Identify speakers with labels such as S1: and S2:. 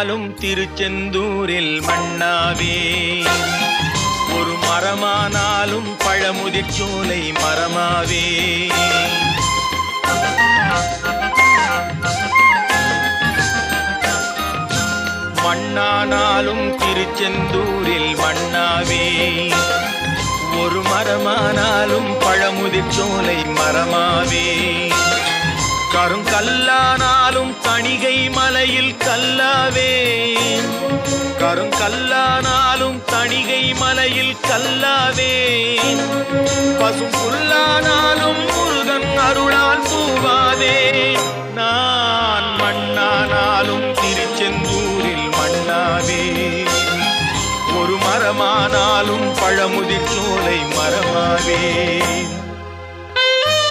S1: மண்ணானாலும் திருச்செந்தூரில் மண்ணாவே, ஒரு மரமானாலும் பழமுதிர் சோலை மரமாவே. மண்ணானாலும் திருச்செந்தூரில் மண்ணாவே, ஒரு மரமானாலும் பழமுதிர் சோலை மரமாவே. கருங்கல்லானாலும் தணிகை மலையில் கல்லாவே, கருங்கல்லானாலும் தணிகை மலையில் கல்லாவே. பசும் புல்லானாலும் முருகன் அருளால் பூவாவே. நான் மண்ணானாலும் திருச்செந்தூரில் மண்ணாவே, ஒரு மரமானாலும் பழமுதிர் சோலை மரமாவே.